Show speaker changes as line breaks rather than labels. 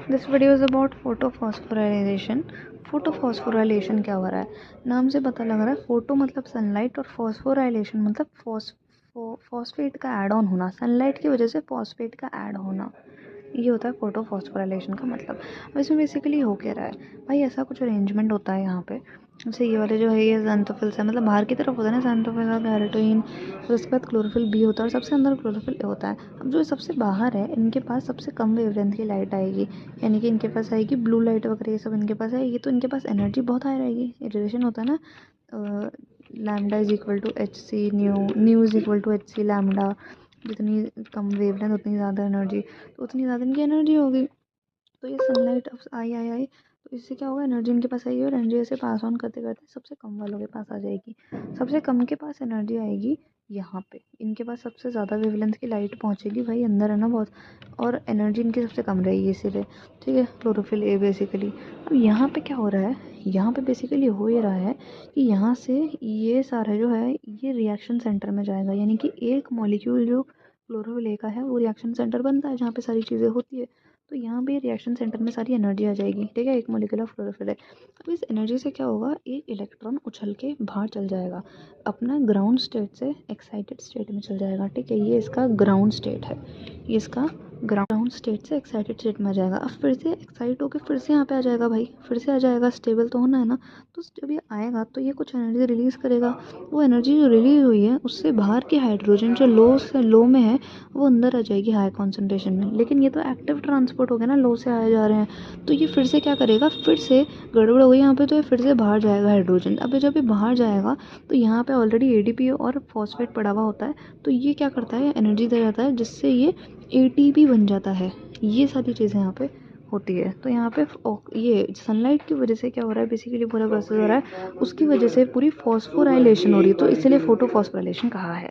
This video is about photophosphorylation. Photophosphorylation क्या हो रहा है? नाम से पता लग रहा है, फोटो मतलब सनलाइट और फॉस्फोराइलेशन मतलब फॉस्फेट का ऐड ऑन होना, सनलाइट की वजह से फॉस्फेट का ऐड होना, ये होता है फोटो फॉस्फोराइलेशन का मतलब। अब इसमें बेसिकली हो क्या रहा है भाई, ऐसा कुछ अरेंजमेंट होता है यहाँ पे। जैसे ये वाले जो है ये ज़ैंथोफिल्स है, मतलब बाहर की तरफ होता है ना ज़ैंथोफिल और कैरोटीन, फिर उसके बाद क्लोरोफिल बी होता है और सबसे अंदर क्लोरोफिल ए होता है। अब जो सबसे बाहर है इनके पास सबसे कम वेवलेंथ की लाइट आएगी, यानी कि इनके पास आएगी ब्लू लाइट वगैरह, ये सब इनके पास आएगी, तो इनके पास एनर्जी बहुत हाई रहेगी। रिलेशन होता है ना, lambda is equal to h c nu is equal to h c lambda. जितनी कम वेवलेंथ उतनी ज़्यादा एनर्जी, तो उतनी ज़्यादा इनकी एनर्जी होगी। तो ये सनलाइट अब आई तो इससे क्या होगा, एनर्जी इनके पास आएगी और एनर्जी ऐसे पास ऑन करते करते सबसे कम वालों के पास आ जाएगी। सबसे कम के पास एनर्जी आएगी यहाँ पे, इनके पास सबसे ज़्यादा वेवलेंथ की लाइट पहुँचेगी भाई अंदर है ना बहुत, और एनर्जी इनकी सबसे कम रहेगी इसीलिए। ठीक है, क्लोरोफिल ए बेसिकली। अब यहाँ पे क्या हो रहा है, यहाँ पे बेसिकली हो ये रहा है कि यहाँ से ये सारा जो है ये रिएक्शन सेंटर में जाएगा, यानी कि एक मॉलिक्यूल जो क्लोरोफिल ए का है वो रिएक्शन सेंटर बनता है जहाँ पे सारी चीज़ें होती है। तो यहाँ पे रिएक्शन सेंटर में सारी एनर्जी आ जाएगी। ठीक है, एक मॉलिक्यूल ऑफ क्लोरोफिल है। अब इस एनर्जी से क्या होगा, एक इलेक्ट्रॉन उछल के बाहर चल जाएगा, अपना ग्राउंड स्टेट से एक्साइटेड स्टेट में चल जाएगा। ठीक है, ये इसका ग्राउंड स्टेट है, ये इसका ग्राउंड स्टेट से एक्साइटेड स्टेट में आ जाएगा। अब फिर से एक्साइट होकर फिर से यहाँ पे आ जाएगा भाई, फिर से आ जाएगा, स्टेबल तो होना है ना। तो जब ये आएगा तो ये कुछ एनर्जी रिलीज़ करेगा। वो एनर्जी जो रिलीज़ हुई है उससे बाहर के हाइड्रोजन जो लो से लो में है वो अंदर आ जाएगी हाई कॉन्सेंट्रेशन में। लेकिन ये तो एक्टिव ट्रांसपोर्ट हो गया ना, लो से आए जा रहे हैं, तो ये फिर से क्या करेगा, फिर से गड़बड़ हो गई यहाँ पे, तो ये फिर से बाहर जाएगा हाइड्रोजन। अब जब ये बाहर जाएगा तो यहाँ पे ऑलरेडी एडीपी और फॉस्फेट पड़ा हुआ होता है, तो ये क्या करता है, एनर्जी दे जाता है जिससे ये एटीपी बन जाता है। ये सारी चीज़ें यहाँ पे होती है। तो यहाँ पे ये सनलाइट की वजह से क्या हो रहा है, बेसिकली पूरा प्रोसेस हो रहा है, उसकी वजह से पूरी फॉस्फोराइलेशन हो रही है, तो इसलिए फोटो फॉस्फोराइलेशन कहा है।